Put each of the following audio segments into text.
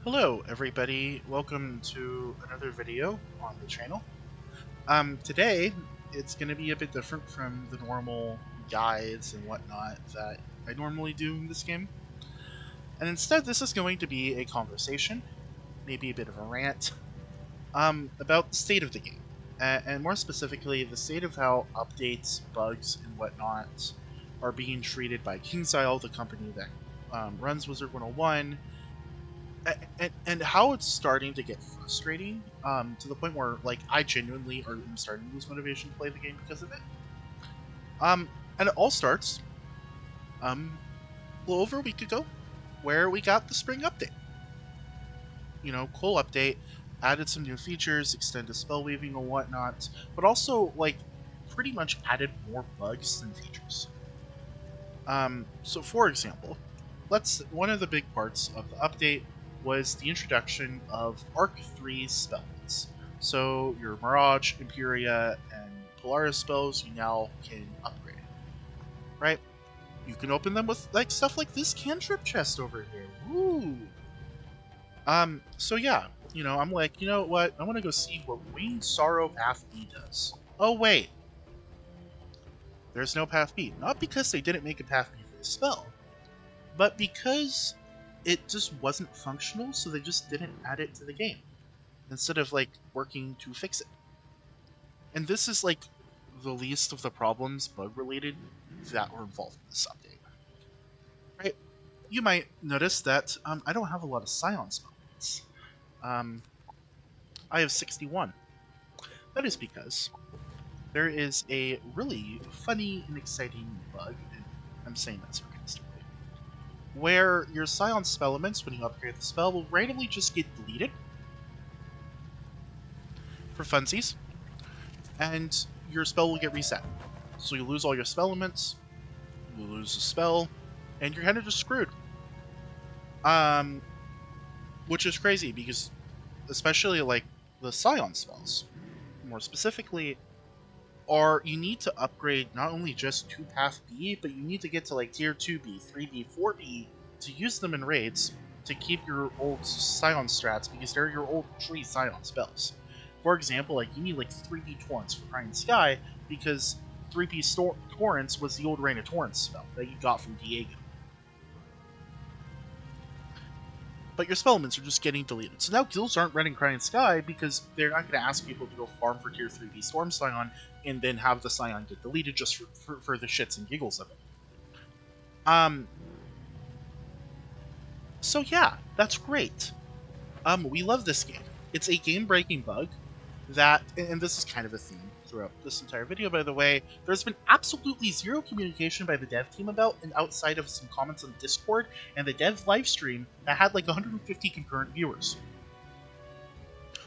Hello everybody, welcome to another video on the channel. Today it's going to be a bit different from the normal guides and whatnot that I normally do in this game. And instead this is going to be a conversation, maybe a bit of a rant, about the state of the game. And more specifically, the state of how updates, bugs, and whatnot are being treated by KingsIsle, the company that runs Wizard101, and how it's starting to get frustrating to the point where like I genuinely am starting to lose motivation to play the game because of it. Um, and it all starts a little over a week ago, where we got the spring update. Cool update, added some new features, extended spell weaving and whatnot, but also like pretty much added more bugs than features. So for example, one of the big parts of the update was the introduction of Arc 3 spells. So your Mirage, Imperia, and Polaris spells you now can upgrade. Right? You can open them with like stuff like this cantrip chest over here. Woo! So yeah, I'm like, you know what? I want to go see what Winged Sorrow Path B does. Oh wait, there's no Path B. Not because they didn't make a Path B for the spell, but because it just wasn't functional, so they just didn't add it to the game instead of like working to fix it. And this is like the least of the problems bug related that were involved in this update. Right? You might notice that I don't have a lot of Scion spells. I have 61. That is because there is a really funny and exciting bug, and I'm saying that sarcastically, where your Scion spell elements, when you upgrade the spell, will randomly just get deleted for funsies, and your spell will get reset. So you lose all your spell elements, you lose the spell, and you're kind of just screwed. Which is crazy because, especially like the Scion spells, more specifically, are you need to upgrade not only just to Path B, but you need to get to like Tier 2B, 3B, 4B to use them in raids to keep your old Scion strats because they're your old tree Scion spells. For example, like you need like 3B Torrents for Crying Sky because 3B Torrents was the old Rain of Torrents spell that you got from Diego. But your spell elements are just getting deleted. So now guilds aren't running Crying Sky because they're not going to ask people to go farm for Tier 3B Storm Scion and then have the Scion get deleted just for the shits and giggles of it. So yeah, that's great. We love this game. It's a game-breaking bug that, and this is kind of a theme throughout this entire video, by the way, there's been absolutely zero communication by the dev team about, and outside of some comments on Discord and the dev livestream that had like 150 concurrent viewers.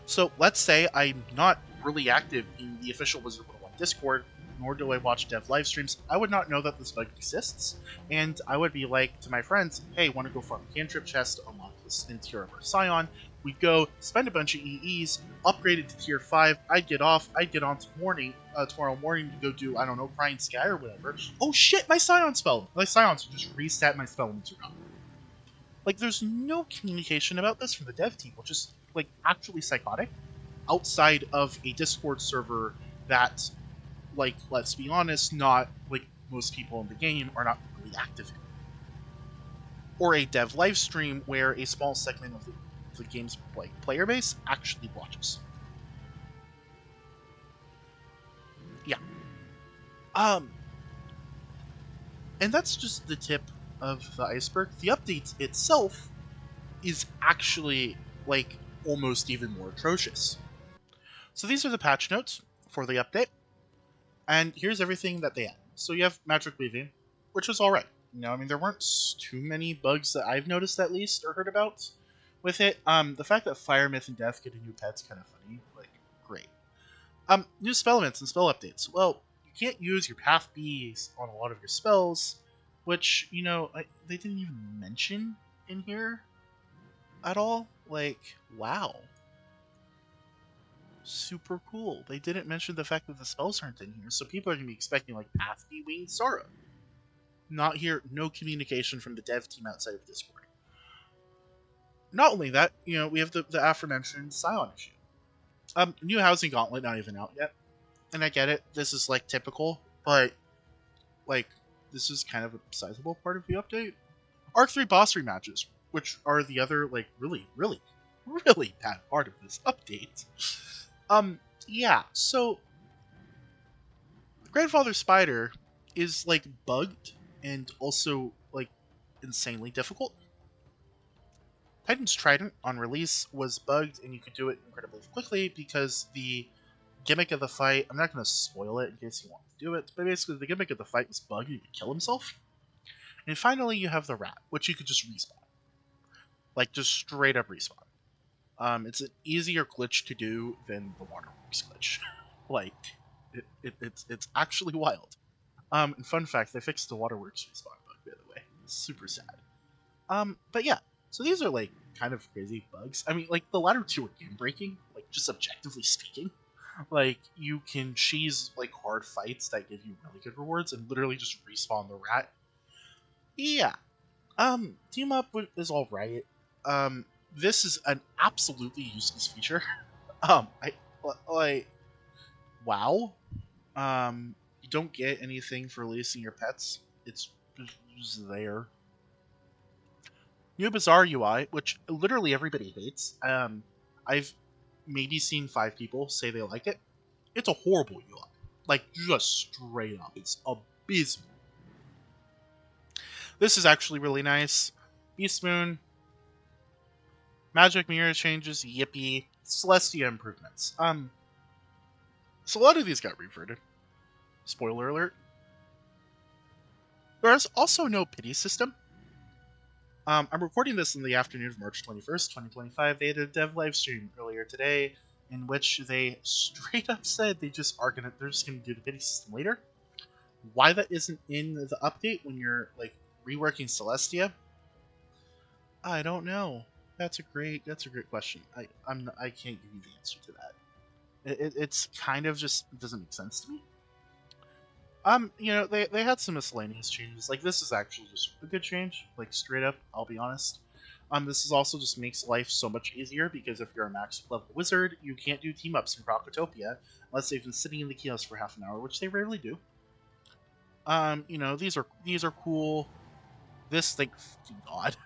So let's say I'm not really active in the official Wizard101 Discord, nor do I watch dev live streams. I would not know that this bug exists, and I would be like to my friends, hey, want to go farm a cantrip chest to unlock this in tier of our Scion? We'd go, spend a bunch of EEs, upgrade it to tier 5, I'd get off, I'd get on tomorrow morning to go do, I don't know, Crying Sky or whatever. Oh shit, my Scions just reset my spell and are gone. Like, there's no communication about this from the dev team, which is, like, actually psychotic, outside of a Discord server that, like, let's be honest, not, like, most people in the game are not really active in. Or a dev live stream where a small segment of the game's player base actually watches. Yeah. And that's just the tip of the iceberg. The update itself is actually, like, almost even more atrocious. So these are the patch notes for the update, and here's everything that they add. So you have magic weaving, which was alright. I mean, there weren't too many bugs that I've noticed, at least, or heard about with it. The fact that Fire, Myth, and Death get a new pet's kind of funny. Like, great. New spell elements and spell updates. Well, you can't use your Path Bs on a lot of your spells, which, they didn't even mention in here at all. Like, wow. Super cool. They didn't mention the fact that the spells aren't in here, so people are going to be expecting, like, Path B, Winged Sorrow. Not here, no communication from the dev team outside of Discord. not only that, we have the aforementioned Scion issue. New Housing Gauntlet not even out yet, and I get it. This is like typical, but like this is kind of a sizable part of the update. Arc 3 boss rematches, which are the other like really bad part of this update. Yeah, so Grandfather Spider is like bugged and also like insanely difficult. Titan's Trident on release was bugged and you could do it incredibly quickly because the gimmick of the fight, I'm not going to spoil it in case you want to do it, but basically the gimmick of the fight was bugged and he could kill himself. And finally you have the rat, which you could just respawn. Like just straight up respawn. It's an easier glitch to do than the waterworks glitch. like, it's actually wild. And fun fact, they fixed the waterworks respawn bug, by the way. It's super sad. But yeah, so these are like kind of crazy bugs. I mean, like the latter two are game breaking, like just objectively speaking. Like you can cheese like hard fights that give you really good rewards and literally just respawn the rat. Yeah. Team up is all right. This is an absolutely useless feature. I like wow. You don't get anything for releasing your pets. It's just there. New Bizarre UI, which literally everybody hates. I've maybe seen 5 people say they like it. It's a horrible UI. Like, just straight up. It's abysmal. This is actually really nice. Beast Moon, Magic Mirror changes, yippee. Celestia improvements. So a lot of these got reverted. Spoiler alert. There is also no pity system. I'm recording this in the afternoon of March 21st, 2025. They had a dev live stream earlier today in which they straight up said they're just gonna do the pity system later. Why that isn't in the update when you're like reworking Celestia, I don't know. That's a great question. I can't give you the answer to that. It's kind of just it doesn't make sense to me. They had some miscellaneous changes. Like this is actually just a good change. Like straight up, I'll be honest. This is also just makes life so much easier because if you're a max level wizard, you can't do team ups in Crocotopia unless they've been sitting in the kiosk for half an hour, which they rarely do. These are cool. This thank God.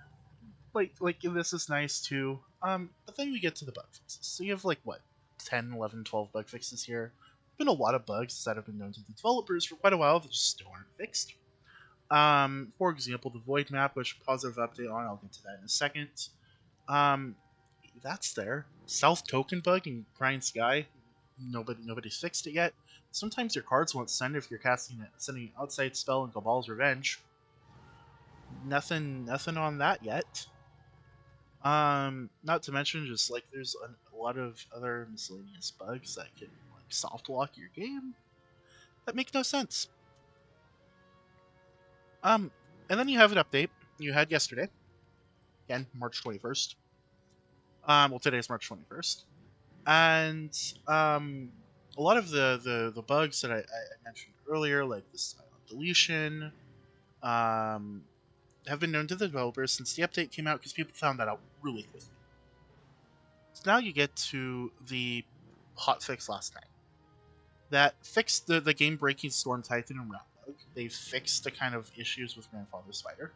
Like this is nice too. But then we get to the bug fixes. So you have like what 10, 11, 12 bug fixes here. Been a lot of bugs that have been known to the developers for quite a while that just still aren't fixed. For example, the void map, which positive update on, I'll get to that in a second. Um, that's there. South token bug in Grind Sky. Nobody's fixed it yet. Sometimes your cards won't send if you're sending an outside spell in Cabal's Revenge. Nothing on that yet. Not to mention just like there's a lot of other miscellaneous bugs that can like soft lock your game that make no sense. And then you have an update you had yesterday, again March 21st. Well, today's March 21st, and a lot of the bugs that I mentioned earlier, like the silent deletion, have been known to the developers since the update came out because people found that out really quickly. So now you get to the hotfix last night that fixed the game breaking Storm Titan and Rat bug. They fixed the kind of issues with Grandfather Spider.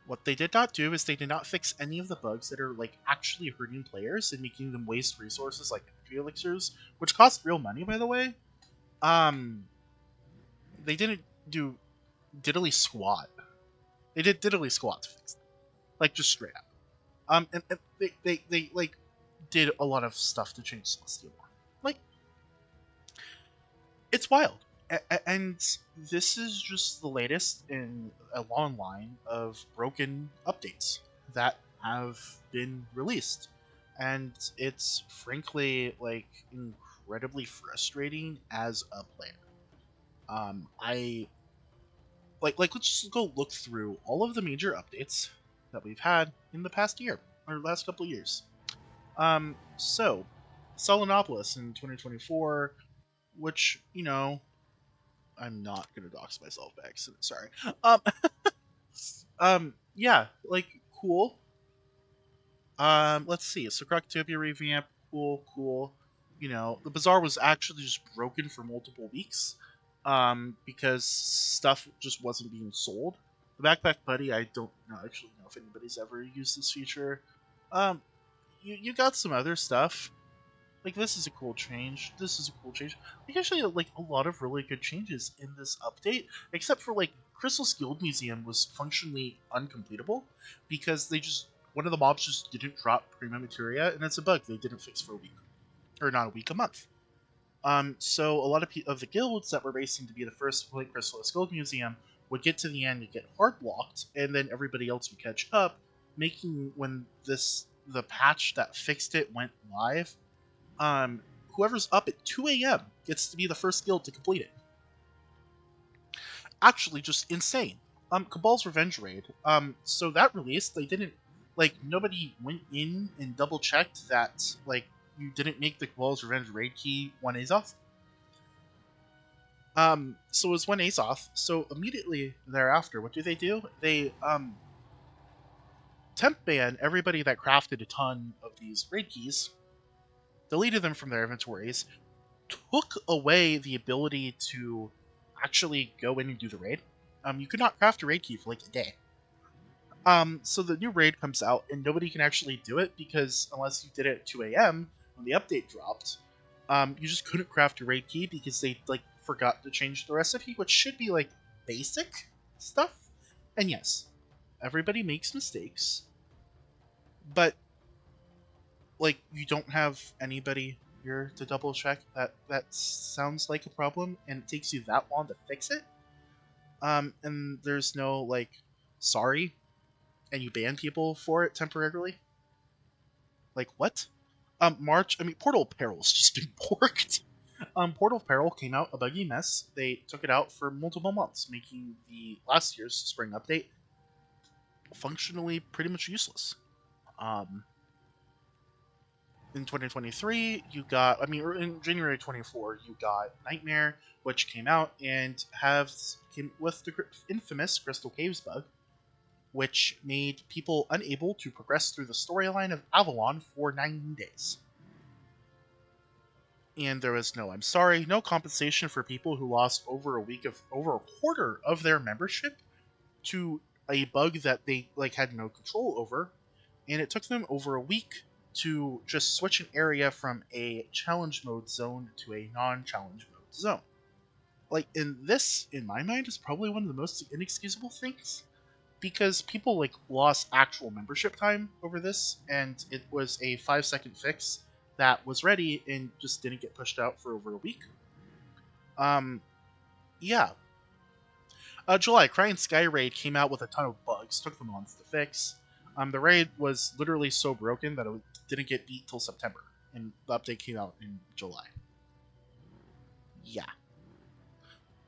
What they did not do is they did not fix any of the bugs that are like actually hurting players and making them waste resources like energy elixirs, which cost real money, by the way. Um, they didn't do diddly squat. They did diddly squat to fix it, like just straight up. And they like did a lot of stuff to change Celestia more. Like it's wild. And this is just the latest in a long line of broken updates that have been released. And it's frankly like incredibly frustrating as a player. I like let's just go look through all of the major updates that we've had in the past year or last couple of years. So Selenopolis in 2024, which I'm not gonna dox myself by accident. Sorry. Um, yeah, like cool. Let's see. So Croctopia revamp, cool, cool. The bazaar was actually just broken for multiple weeks, because stuff just wasn't being sold. The Backpack Buddy, I don't actually know if anybody's ever used this feature. Um, you got some other stuff. Like this is a cool change. This is a cool change. Like actually, like a lot of really good changes in this update, except for like Crystal's Guild Museum was functionally uncompletable because they just one of the mobs just didn't drop prima materia, and it's a bug they didn't fix for a week, or not a week, a month. So a lot of the guilds that were racing to be the first to play Crystal's Guild Museum would get to the end and get hard blocked, and then everybody else would catch up, making when the patch that fixed it went live, um, whoever's up at 2 a.m. gets to be the first guild to complete it. Actually, just insane. Cabal's Revenge Raid. So that release, they didn't nobody went in and double checked that you didn't make the Cabal's Revenge Raid key one Azoth. So it was one Azoth. So immediately thereafter, what do? They temp ban everybody that crafted a ton of these raid keys, deleted them from their inventories, took away the ability to actually go in and do the raid. You could not craft a raid key for like a day. So the new raid comes out and nobody can actually do it because unless you did it at 2 a.m. when the update dropped, you just couldn't craft a raid key because they forgot to change the recipe, which should be like basic stuff. And yes, everybody makes mistakes, but you don't have anybody here to double check that sounds like a problem and it takes you that long to fix it. And there's no sorry, and you ban people for it temporarily. Like what? Portal Peril's just been porked. Portal Peril came out a buggy mess. They took it out for multiple months, making the last year's spring update functionally pretty much useless. In 2023, you got, in January 24, you got Nightmare, which came out and came with the infamous Crystal Caves bug, which made people unable to progress through the storyline of Avalon for 90 days. And there was no compensation for people who lost over a quarter of their membership to a bug that they had no control over, and it took them over a week to just switch an area from a challenge mode zone to a non-challenge mode zone. In my mind, is probably one of the most inexcusable things because people lost actual membership time over this, and it was a 5-second fix that was ready and just didn't get pushed out for over a week. Yeah. July, Crying Sky Raid came out with a ton of bugs, took them months to fix. The raid was literally so broken that it didn't get beat till September, and the update came out in July. Yeah.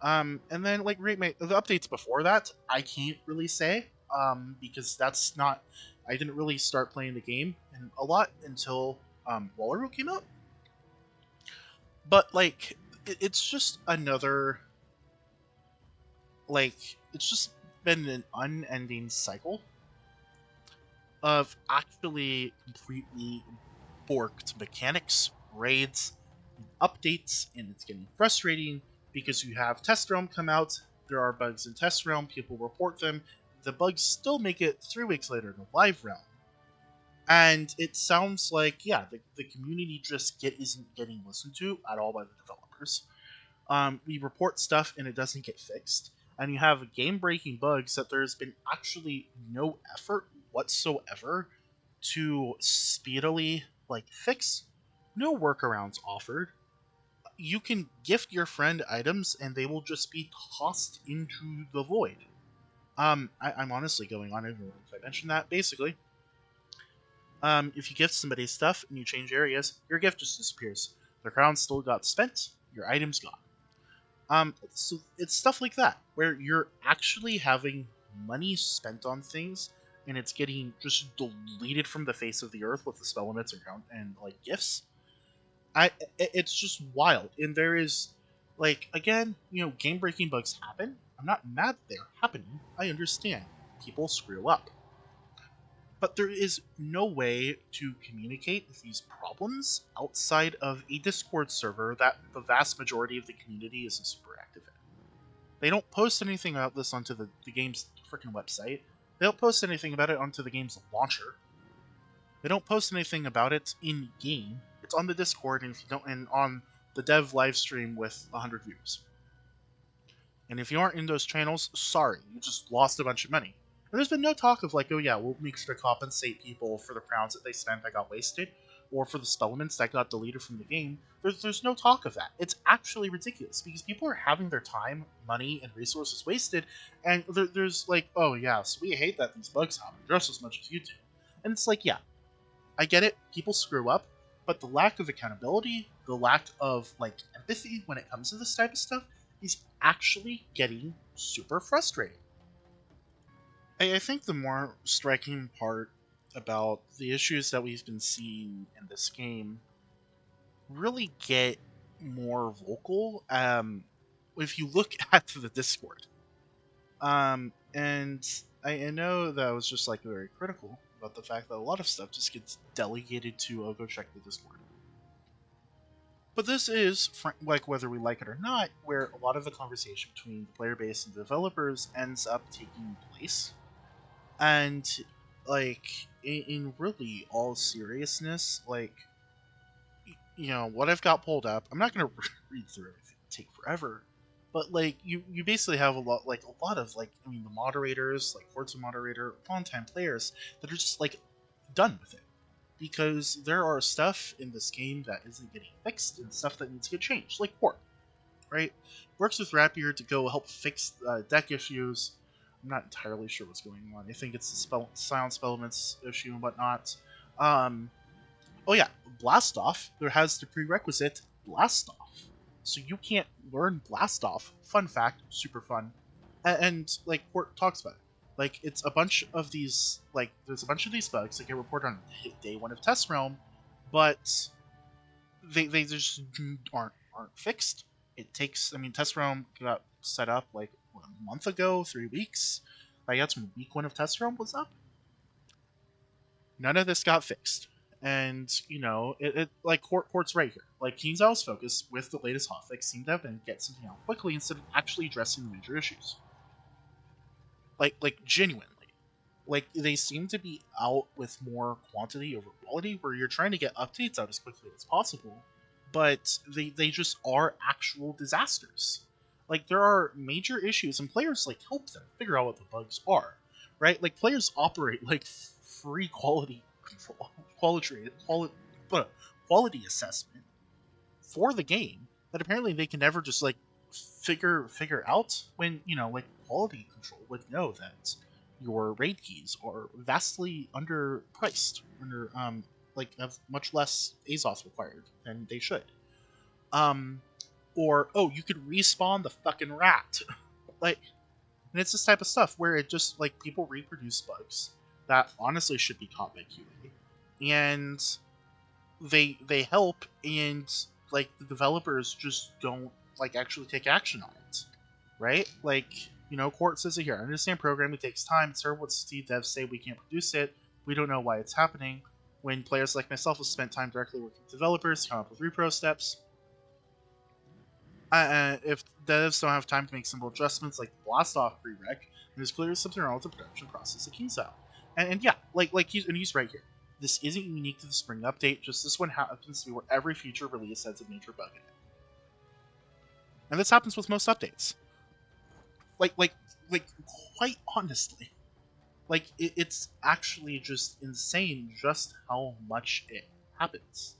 And then the updates before that, I can't really say, because that's not. I didn't really start playing the game a lot until Wallaroo came out. But it's just another it's just been an unending cycle of actually completely borked mechanics, raids, updates, and it's getting frustrating because you have Test Realm come out, there are bugs in Test Realm, people report them, the bugs still make it 3 weeks later to Live Realm. And it sounds like, yeah, the community just isn't getting listened to at all by the developers. We report stuff and it doesn't get fixed. And you have game-breaking bugs that there's been actually no effort whatsoever to speedily fix. No workarounds offered. You can gift your friend items and they will just be tossed into the void. I'm honestly going on. I don't know if I mentioned that. Basically, if you gift somebody stuff and you change areas, your gift just disappears. The crown still got spent. Your item's gone. So it's stuff like that where you're actually having money spent on things and it's getting just deleted from the face of the earth with the spell limits and gifts. It's just wild, and there is again, game breaking bugs happen. I'm not mad they're happening. I understand people screw up. But there is no way to communicate these problems outside of a Discord server that the vast majority of the community is super active in. They don't post anything about this onto the game's freaking website. They don't post anything about it onto the game's launcher. They don't post anything about it in game. It's on the Discord and if you don't, and on the dev live stream with 100 viewers. And if you aren't in those channels, sorry, you just lost a bunch of money. And there's been no talk of like, oh yeah, we'll make sure to compensate people for the crowns that they spent that got wasted, or for the spellements that got deleted from the game. There's no talk of that. It's actually ridiculous because people are having their time, money, and resources wasted, and there's like, oh yeah, so we hate that these bugs happen just as much as you do. And it's like, yeah, I get it, people screw up, but the lack of accountability, the lack of like empathy when it comes to this type of stuff is actually getting super frustrating. I think the more striking part about the issues that we've been seeing in this game really get more vocal if you look at the Discord. And I know that I was just like very critical about the fact that a lot of stuff just gets delegated to, oh, go check the Discord. But this is, like, whether we like it or not, where a lot of the conversation between the player base and the developers ends up taking place. And, like, in really all seriousness, like, you know, what I've got pulled up, I'm not going to read through everything, it'll take forever. But, like, you basically have a lot of, like, I mean, the moderators, like, Forza moderator, long-time players that are just, like, done with it. Because there are stuff in this game that isn't getting fixed and stuff that needs to get changed, like port, right? Works with Rapier to go help fix deck issues. I'm not entirely sure what's going on. I think it's the silence elements issue and whatnot. Oh yeah, Blast Off. There has the prerequisite Blast Off, so you can't learn Blast Off. Fun fact, super fun, and like Port talks about it. Like, it's a bunch of these, like, there's a bunch of these bugs that get reported on day one of Test Realm, but they just aren't fixed. It takes, I mean, Test Realm got set up, like, what, a month ago, 3 weeks? Like, that's when week one of Test Realm was up. None of this got fixed. And, you know, it like, Port's right here. Like, King's Isle's focus with the latest hotfix seemed to have been get something out quickly instead of actually addressing the major issues. Like genuinely. Like, they seem to be out with more quantity over quality, where you're trying to get updates out as quickly as possible, but they just are actual disasters. Like, there are major issues, and players, like, help them figure out what the bugs are, right? Like, players operate, like, free quality control, quality assessment for the game that apparently they can never just, like, figure out when, you know, like, quality control would know that your raid keys are vastly underpriced, like, have much less Azoth required than they should. Or, oh, you could respawn the fucking rat. Like, and it's this type of stuff where it just, like, people reproduce bugs that honestly should be caught by QA, and they help, and, like, the developers just don't, like, actually take action on it, right? Like, you know, Court says it here. I understand programming takes time. It's terrible to see devs say we can't produce it. We don't know why it's happening. When players like myself have spent time directly working with developers to come up with repro steps. If devs don't have time to make simple adjustments like the blast off prereq, there's clearly something wrong with the production process at Kingstyle. And yeah, he's right here. This isn't unique to the spring update, just this one happens to be where every future release has a major bug in it. And this happens with most updates. Like, quite honestly, like, it's actually just insane just how much it happens.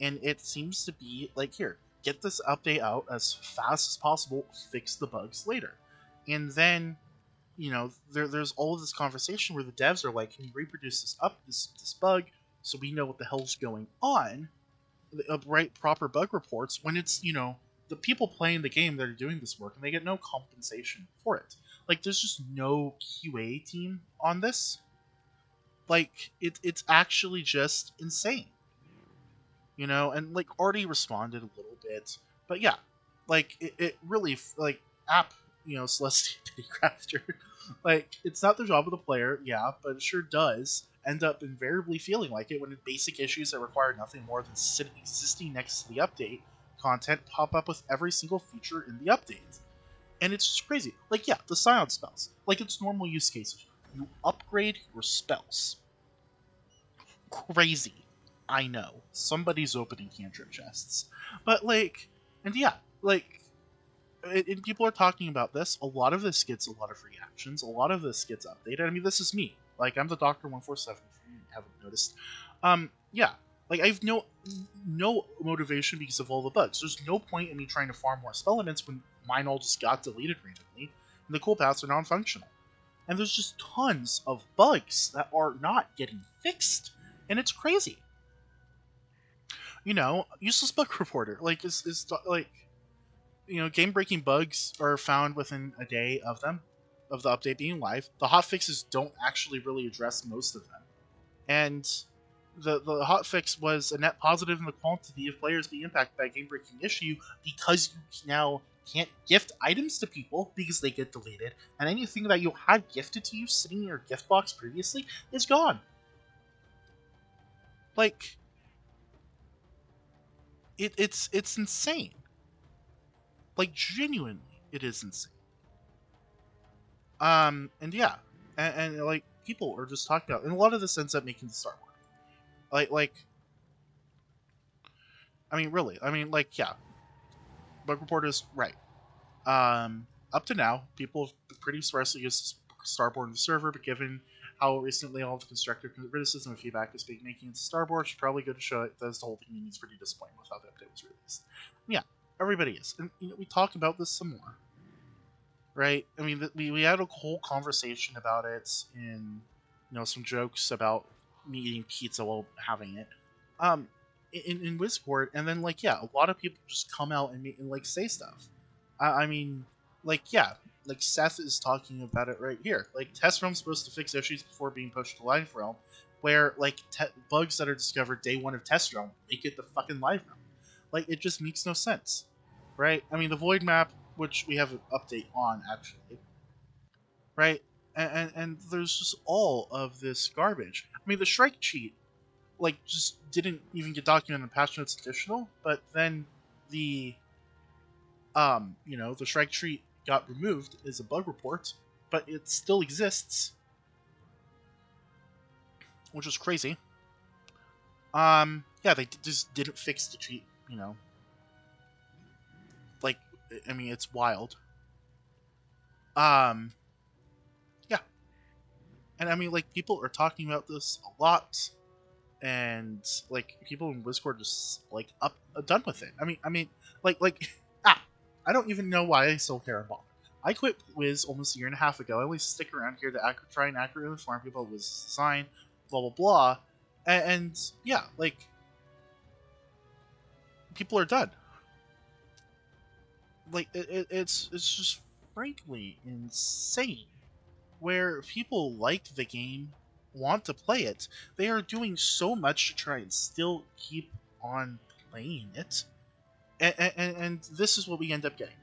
And it seems to be, like, here, get this update out as fast as possible, fix the bugs later. And then, you know, there's all of this conversation where the devs are like, can you reproduce this bug so we know what the hell's going on? Write proper bug reports when it's, you know, the people playing the game that are doing this work, and they get no compensation for it. Like, there's just no QA team on this. Like, it's actually just insane. You know, and, like, Artie responded a little bit, but yeah, like, it really, like, app, you know, Celestia Pity Crafter, like, it's not the job of the player, yeah, but it sure does, end up invariably feeling like it when basic issues that require nothing more than existing next to the update content pop up with every single feature in the update. And it's just crazy. Like, yeah, the silence spells. Like, it's normal use cases. You upgrade your spells. Crazy. I know. Somebody's opening cantrip chests. But, like, and yeah, like, and people are talking about this. A lot of this gets a lot of reactions. A lot of this gets updated. I mean, this is me. Like, I'm the Doctor 147. If you haven't noticed, yeah. Like, I have no motivation because of all the bugs. There's no point in me trying to farm more spell elements when mine all just got deleted randomly, and the cool paths are non-functional. And there's just tons of bugs that are not getting fixed, and it's crazy. You know, useless bug reporter. Like, is like, you know, game-breaking bugs are found within a day of them, of the update being live. The hotfixes don't actually really address most of them, and the hotfix was a net positive in the quantity of players being impacted by a game-breaking issue because you now can't gift items to people because they get deleted, and anything that you had gifted to you sitting in your gift box previously is gone. Like, it's insane. Like, genuinely, it is insane. And yeah, and like, people are just talking about, and a lot of this ends up making the Star Wars. Like, I mean, really, I mean, like, yeah, bug report is right. Up to now, people have pretty sparsely used Starboard in the server, but given how recently all the constructive criticism and feedback is being making into Starboard, should probably go to show it that the whole community is pretty disappointed with how the update was released. And yeah, everybody is, and you know, we talk about this some more, right? I mean, we had a whole conversation about it in, you know, some jokes about me eating pizza while having it, um, in Wizard, and then like, yeah, a lot of people just come out and like say stuff. I mean, like, yeah, like Seth is talking about it right here. Like, test realm's supposed to fix issues before being pushed to live realm, where like bugs that are discovered day one of test realm make it the fucking live realm. Like, it just makes no sense, right? I mean, the void map, which we have an update on actually, right? And there's just all of this garbage. I mean, the Shrike cheat, like, just didn't even get documented in patch notes additional, but then the you know, the Shrike treat got removed as a bug report, but it still exists, which is crazy. Yeah, they just didn't fix the treat, you know. Like, I mean, it's wild. Um, yeah, and I mean, like, people are talking about this a lot, and like, people in Discord just like done with it. I mean, like, ah, I don't even know why I still care about it. I quit Wiz almost a year and a half ago. I only stick around here to try and accurately inform people of Wiz's design, blah blah blah, and yeah, like, people are done. Like, it's just frankly insane. Where people like the game, want to play it, they are doing so much to try and still keep on playing it, and this is what we end up getting.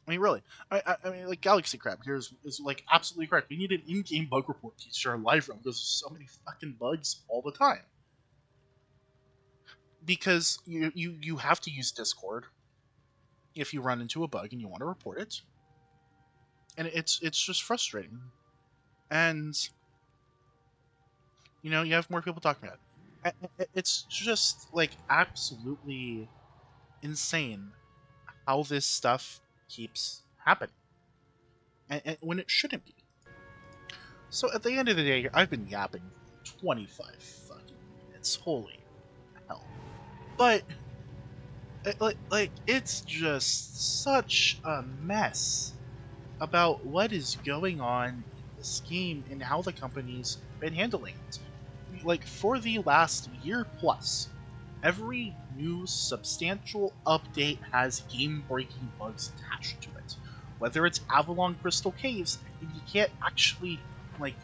I mean, really, I mean, like, Galaxy Crab here is like absolutely correct. We need an in-game bug report to share live room because there's so many fucking bugs all the time. Because you have to use Discord if you run into a bug and you want to report it, and it's just frustrating. And you know, you have more people talking about it. It's just like absolutely insane how this stuff keeps happening, and when it shouldn't be. So at the end of the day, I've been yapping 25 fucking minutes. Holy hell! But like, it's just such a mess about what is going on in this game and how the company's been handling it. Like, for the last year plus, every new substantial update has game-breaking bugs attached to it. Whether it's Avalon Crystal Caves, and you can't actually, like,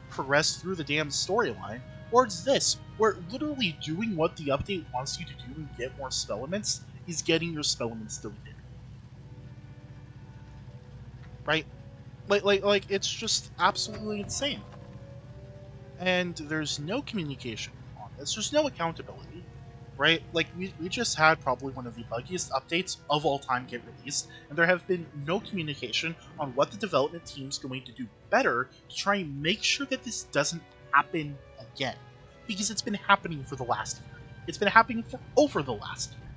progress through the damn storyline, or it's this, where literally doing what the update wants you to do and get more spell elements is getting your spell elements deleted. Right? Like, it's just absolutely insane. And there's no communication on this. There's no accountability, right? Like, we just had probably one of the buggiest updates of all time get released, and there have been no communication on what the development team's going to do better to try and make sure that this doesn't happen again. Because it's been happening for the last year. It's been happening for over the last year.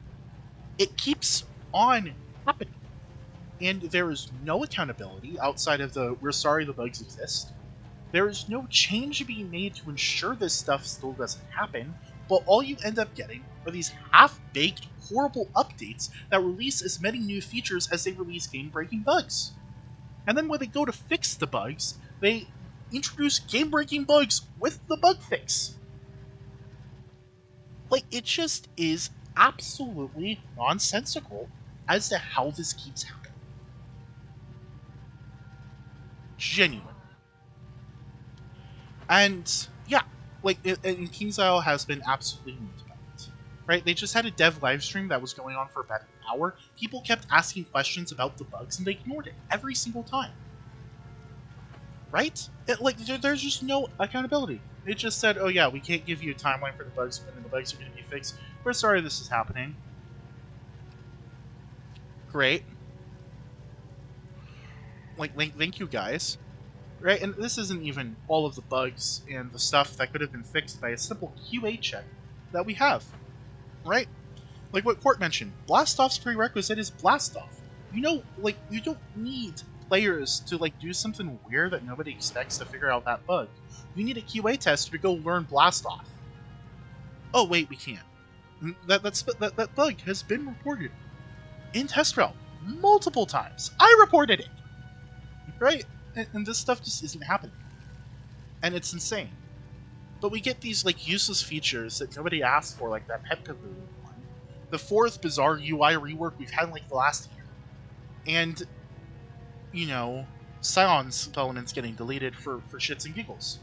It keeps on happening. And there is no accountability outside of the we're sorry the bugs exist. There is no change being made to ensure this stuff still doesn't happen, but all you end up getting are these half-baked, horrible updates that release as many new features as they release game-breaking bugs. And then when they go to fix the bugs, they introduce game-breaking bugs with the bug fix. Like, it just is absolutely nonsensical as to how this keeps happening. Genuine. And yeah, like, and King's Isle has been absolutely moved about it. Right? They just had a dev live stream that was going on for about an hour. People kept asking questions about the bugs, and they ignored it every single time. Right? There's just no accountability. It just said, "Oh yeah, we can't give you a timeline for the bugs, and the bugs are going to be fixed. We're sorry this is happening." Great. Like, thank you guys. Right? And this isn't even all of the bugs and the stuff that could have been fixed by a simple QA check that we have. Right? Like what Court mentioned, Blastoff's prerequisite is Blastoff. Like, you don't need players to, like, do something weird that nobody expects to figure out that bug. You need a QA tester to go learn Blastoff. Oh, wait, we can't. That bug has been reported in test route multiple times. I reported it! Right? And this stuff just isn't happening. And it's insane. But we get these, like, useless features that nobody asked for, like that Pet Pavilion one. The fourth bizarre UI rework we've had in, like, the last year. And, Scion's elements getting deleted for shits and giggles.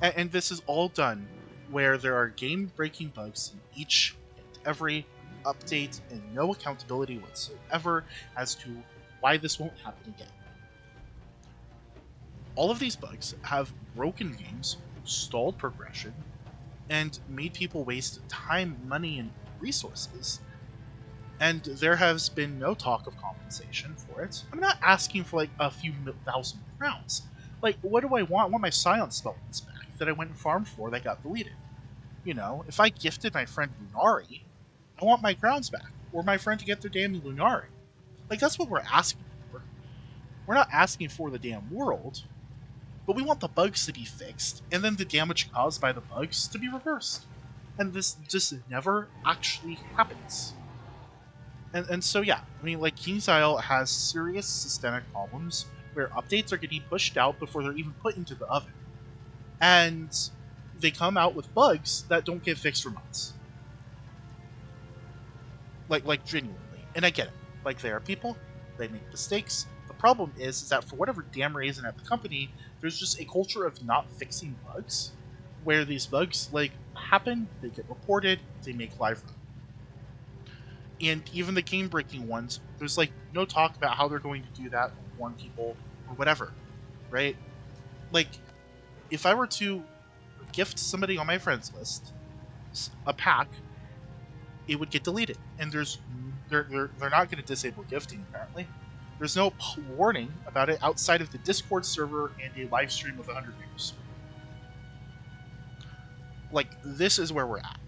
And this is all done where there are game-breaking bugs in each and every update and no accountability whatsoever as to why this won't happen again. All of these bugs have broken games, stalled progression, and made people waste time, money, and resources. And there has been no talk of compensation for it. I'm not asking for, like, a few thousand crowns. Like, what do I want? I want my silence spellings back that I went and farmed for that got deleted. If I gifted my friend Lunari, I want my crowns back. Or my friend to get their damn Lunari. Like, that's what we're asking for. We're not asking for the damn world. But we want the bugs to be fixed, and then the damage caused by the bugs to be reversed. And this just never actually happens. And so, yeah, I mean, like, King's Isle has serious systemic problems where updates are getting pushed out before they're even put into the oven. And they come out with bugs that don't get fixed for months. Like genuinely. And I get it. Like, they are people, they make mistakes. The problem is that for whatever damn reason at the company, there's just a culture of not fixing bugs, where these bugs, like, happen, they get reported, they make live run. And even the game-breaking ones, there's, like, no talk about how they're going to do that, warn people, or whatever, right? Like, if I were to gift somebody on my friends list a pack, it would get deleted. And they're not going to disable gifting, apparently. There's no warning about it outside of the Discord server and a live stream of 100 viewers. Like, this is where we're at.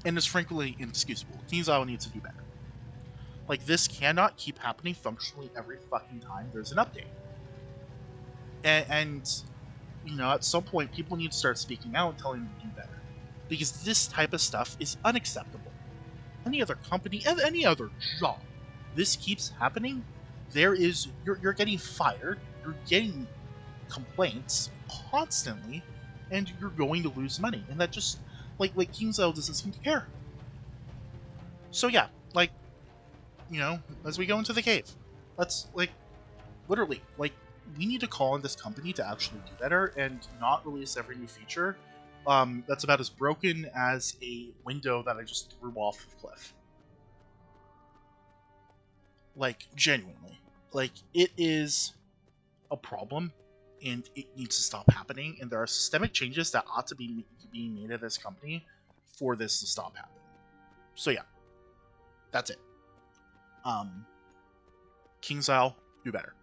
And it's frankly inexcusable. King's Isle needs to do better. Like, this cannot keep happening functionally every fucking time there's an update. And at some point, people need to start speaking out and telling them to do better. Because this type of stuff is unacceptable. Any other company, any other job, this keeps happening, you're getting fired, you're getting complaints constantly, and you're going to lose money. And that just, like King's Isle doesn't seem to care. So yeah, like, as we go into the cave, let's, like, literally, like, we need to call on this company to actually do better and not release every new feature that's about as broken as a window that I just threw off of cliff. Like, genuinely. Like, it is a problem, and it needs to stop happening. And there are systemic changes that ought to be being made at this company for this to stop happening. So yeah, that's it. KingsIsle, do better.